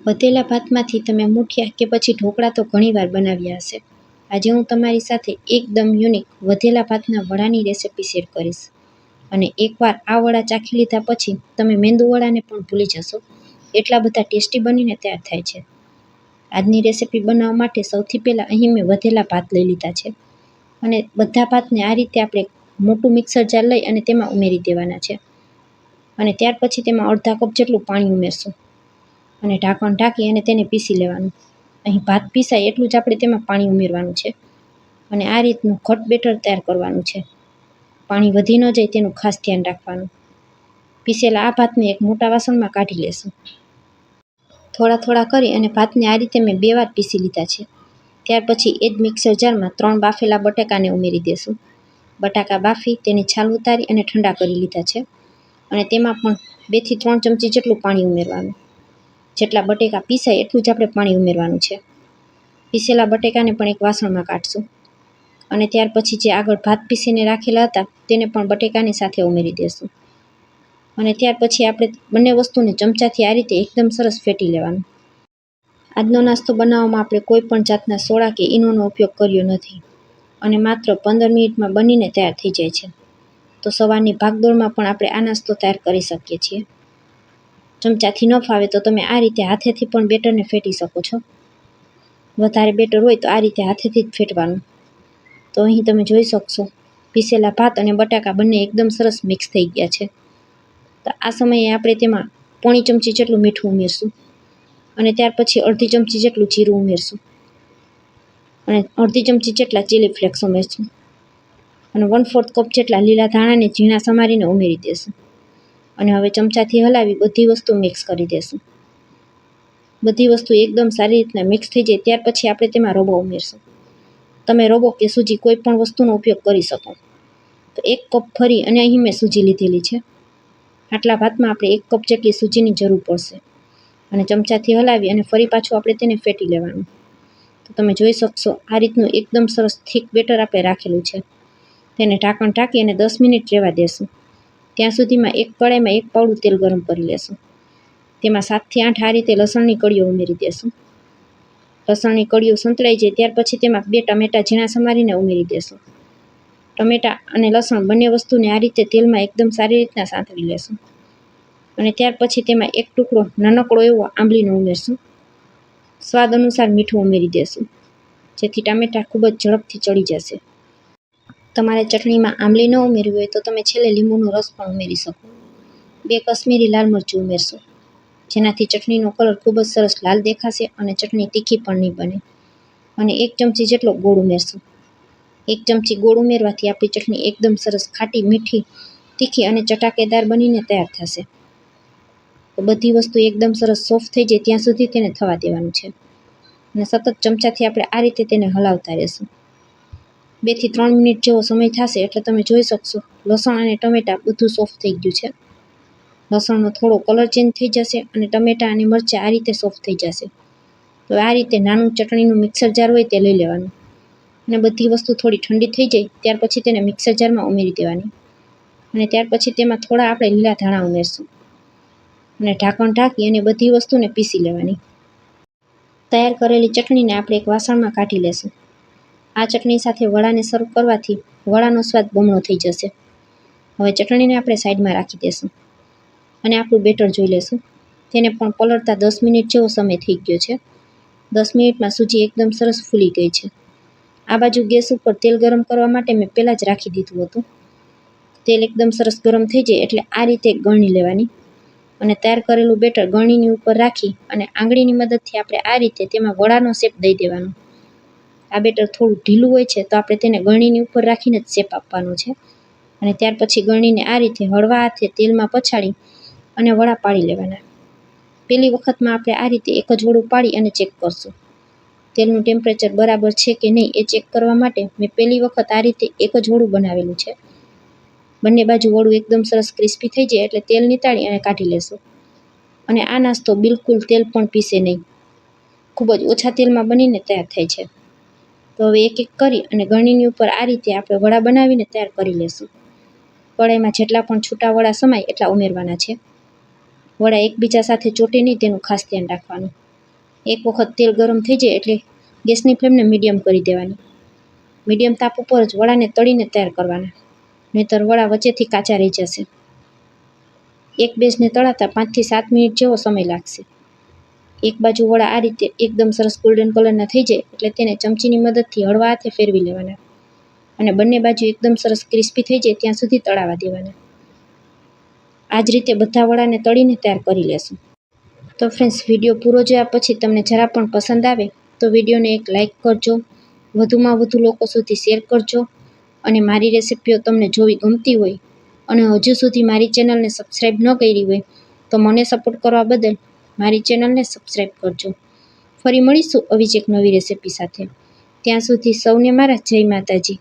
વધેલા ભાતમાંથી તમે મુઠિયા કે પછી ઢોકળા તો ઘણીવાર બનાવ્યા હશે. આજે હું તમારી સાથે એકદમ યુનિક વધેલા ભાતના વડાની રેસિપી શેર કરીશ. અને એકવાર આ વડા ચાખી લીધા પછી તમે મેંદુ વડાને પણ ભૂલી જશો. એટલા બધા ટેસ્ટી બનીને તૈયાર થાય છે. આજની રેસિપી બનાવવા માટે સૌથી પહેલાં અહીં મેં વધેલા ભાત લઈ લીધા છે. અને બધા ભાતને આ રીતે આપણે મોટું મિક્સર જાર લઈ અને તેમાં ઉમેરી દેવાના છે. અને ત્યાર પછી તેમાં અડધા કપ જેટલું પાણી ઉમેરશું. અને ઢાંકણ ઢાંકી અને તેને પીસી લેવાનું. અહીં ભાત પીસાય એટલું જ આપણે તેમાં પાણી ઉમેરવાનું છે. અને આ રીતનું ઘટ બેટર તૈયાર કરવાનું છે. પાણી વધી ન જાય તેનું ખાસ ધ્યાન રાખવાનું. પીસેલા આ ભાતને એક મોટા વાસણમાં કાઢી લેશું. થોડા થોડા કરી અને ભાતને આ રીતે મેં 2 વાર પીસી લીધા છે. ત્યાર પછી એ જ મિક્સર જારમાં 3 બાફેલા બટાકાને ઉમેરી દેશું. બટાકા બાફી તેની છાલ ઉતારી અને ઠંડા કરી લીધા છે. અને તેમાં પણ 2 થી 3 ચમચી જેટલું પાણી ઉમેરવાનું. જેટલા બટેકા પીસાય એટલું જ આપણે પાણી ઉમેરવાનું છે. પીસેલા બટેકાને પણ એક વાસણમાં કાઢશું. અને ત્યાર પછી જે આગળ ભાત પીસીને રાખેલા હતા તેને પણ બટેકાની સાથે ઉમેરી દેશું. અને ત્યાર પછી આપણે બંને વસ્તુને ચમચાથી આ રીતે એકદમ સરસ ફેટી લેવાનું. આજનો નાસ્તો બનાવવામાં આપણે કોઈ પણ જાતના સોડા કે ઈનોનો ઉપયોગ કર્યો નથી. અને માત્ર 15 મિનિટમાં બનીને તૈયાર થઈ જાય છે. તો સવારની ભાગદોડમાં પણ આપણે આ નાસ્તો તૈયાર કરી શકીએ છીએ. ચમચાથી ન ફાવે તો તમે આ રીતે હાથેથી પણ બેટરને ફેટી શકો છો. વધારે બેટર હોય તો આ રીતે હાથેથી જ ફેટવાનું. તો અહીં તમે જોઈ શકશો પીસેલા ભાત અને બટાકા બંને એકદમ સરસ મિક્સ થઈ ગયા છે. તો આ સમયે આપણે તેમાં પોણી ચમચી જેટલું મીઠું ઉમેરશું. અને ત્યાર પછી અડધી ચમચી જેટલું જીરું ઉમેરશું. અને અડધી ચમચી જેટલા ચીલી ફ્લેક્સ ઉમેરશું. અને 1/4 કપ જેટલા લીલા ધાણાને ઝીણા સમારીને ઉમેરી દેશું. અને હવે ચમચાથી હલાવી બધી વસ્તુ મિક્સ કરી દેશું. બધી વસ્તુ એકદમ સારી રીતના મિક્સ થઈ જાય ત્યાર પછી આપણે તેમાં રવો ઉમેરશું. તમે રવો કે સૂજી કોઈ પણ વસ્તુનો ઉપયોગ કરી શકો. તો 1 કપ ભરી અને અહીં મેં સૂજી લીધેલી છે. આટલા ભાતમાં આપણે 1 કપ જેટલી સૂજીની જરૂર પડશે. અને ચમચાથી હલાવી અને ફરી પાછું આપણે તેને ફેટી લેવાનું. તો તમે જોઈ શકશો આ રીતનું એકદમ સરસ થીક બેટર આપણે રાખેલું છે. તેને ઢાંકણ ઢાંકી અને 10 મિનિટ રહેવા દેશું. ત્યાં સુધીમાં એક કડાઈમાં 1 પાવડું તેલ ગરમ કરી લેશું. તેમાં 7 થી 8 આ રીતે લસણની કળીઓ ઉમેરી દેશું. લસણની કળીઓ સંતળાઈ જાય ત્યાર પછી તેમાં 2 ટામેટાં ઝીણા સમારીને ઉમેરી દેશું. ટમેટાં અને લસણ બંને વસ્તુને આ રીતે તેલમાં એકદમ સારી રીતના સાંતળી લેશું. અને ત્યાર પછી તેમાં 1 ટુકડો નાનકડો એવો આંબલીનો ઉમેરશું. સ્વાદ અનુસાર મીઠું ઉમેરી દેશું. જેથી ટામેટાં ખૂબ જ ઝડપથી ચડી જશે. તમારે ચટણીમાં આંબલી ન ઉમેરવી હોય તો તમે છેલ્લે લીંબુનો રસ પણ ઉમેરી શકો. 2 કશ્મીરી લાલ મરચું ઉમેરશું. જેનાથી ચટણીનો કલર ખૂબ જ સરસ લાલ દેખાશે અને ચટણી તીખી પણ નહીં બને. અને 1 ચમચી જેટલો ગોળ ઉમેરશું. 1 ચમચી ગોળ ઉમેરવાથી આપણી ચટણી એકદમ સરસ ખાટી, મીઠી, તીખી અને ચટાકેદાર બનીને તૈયાર થશે. તો બધી વસ્તુ એકદમ સરસ સોફ્ટ થઈ જાય ત્યાં સુધી તેને થવા દેવાનું છે. અને સતત ચમચાથી આપણે આ રીતે તેને હલાવતા રહેશું. 2 થી 3 મિનિટ જેવો સમય થશે એટલે તમે જોઈ શકશો લસણ અને ટમેટાં બધું સોફ્ટ થઈ ગયું છે. લસણનો થોડો કલર ચેન્જ થઈ જશે અને ટમેટાં અને મરચાં આ રીતે સોફ્ટ થઈ જશે. તો આ રીતે નાનું ચટણીનું મિક્સર જાર હોય તે લઈ લેવાનું. અને બધી વસ્તુ થોડી ઠંડી થઈ જાય ત્યાર પછી તેને મિક્સર જારમાં ઉમેરી દેવાની. અને ત્યાર પછી તેમાં થોડા આપણે લીલા ધાણા ઉમેરશું. અને ઢાંકણ ઢાંકી અને બધી વસ્તુને પીસી લેવાની. તૈયાર કરેલી ચટણીને આપણે એક વાસણમાં કાઢી લેશું. આ ચટણી સાથે વડાને સર્વ કરવાથી વડાનો સ્વાદ બમણો થઈ જશે. હવે ચટણીને આપણે સાઈડમાં રાખી દેશું. અને આપણું બેટર જોઈ લેશું. તેને પણ પલળતા 10 મિનિટ જેવો સમય થઈ ગયો છે. 10 મિનિટમાં સૂજી એકદમ સરસ ફૂલી ગઈ છે. આ બાજુ ગેસ ઉપર તેલ ગરમ કરવા માટે મેં પહેલાં જ રાખી દીધું હતું. તેલ એકદમ સરસ ગરમ થઈ જાય એટલે આ રીતે એક ગળણી લેવાની. અને તૈયાર કરેલું બેટર ગળણીની ઉપર રાખી અને આંગળીની મદદથી આપણે આ રીતે તેમાં વડાનો શેપ દઈ દેવાનો. આ બેટર થોડું ઢીલું હોય છે તો આપણે તેને ગળણીની ઉપર રાખીને જ શેપ આપવાનો છે. અને ત્યાર પછી ગળણીને આ રીતે હળવા હાથે તેલમાં પછાડી અને વડા પાડી લેવાના. પહેલી વખતમાં આપણે આ રીતે એક જ વડું પાડી અને ચેક કરશું. તેલનું ટેમ્પરેચર બરાબર છે કે નહીં એ ચેક કરવા માટે મેં પહેલી વખત આ રીતે એક જ વડું બનાવેલું છે. બંને બાજુ વડું એકદમ સરસ ક્રિસ્પી થઈ જાય એટલે તેલ નીતાળી અને કાઢી લેશું. અને આ નાસ્તો બિલકુલ તેલ પણ પીસે નહીં. ખૂબ જ ઓછા તેલમાં બનીને તૈયાર થાય છે. તો હવે એક એક કરી અને ગળણીની ઉપર આ રીતે આપણે વડા બનાવીને તૈયાર કરી લેશું. કડાઈમાં જેટલા પણ છૂટા વડા સમાય એટલા ઉમેરવાના છે. વડા એકબીજા સાથે ચોટે નહીં તેનું ખાસ ધ્યાન રાખવાનું. એક વખત તેલ ગરમ થઈ જાય એટલે ગેસની ફ્લેમને મીડિયમ કરી દેવાની. મીડિયમ તાપ ઉપર જ વડાને તળીને તૈયાર કરવાના, નહીંતર વડા વચ્ચેથી કાચા રહી જશે. એક બેચને તળાતા 5 થી 7 મિનિટ જેવો સમય લાગશે. એક બાજુ વડા આ રીતે એકદમ સરસ ગોલ્ડન કલરના થઈ જાય એટલે તેને ચમચીની મદદથી હળવા હાથે ફેરવી લેવાના અને બંને બાજુ એકદમ સરસ ક્રિસ્પી થઈ જાય ત્યાં સુધી તળાવા દેવાના. આ જ રીતે બધા વડાને તળીને તૈયાર કરી લેશું. તો ફ્રેન્ડ્સ, વિડીયો પૂરો જોયા પછી તમને જરા પણ પસંદ આવે તો વિડીયોને એક લાઇક કરજો, વધુમાં વધુ લોકો સુધી શેર કરજો અને મારી રેસિપીઓ તમને જોવી ગમતી હોય અને હજુ સુધી મારી ચેનલને સબસ્ક્રાઈબ ન કરી હોય તો મને સપોર્ટ કરવા બદલ મારી ચેનલને સબસ્ક્રાઈબ કરજો. ફરી મળીશું આવી જ એક નવી રેસિપી સાથે. ત્યાં સુધી સૌને મારા જય માતાજી.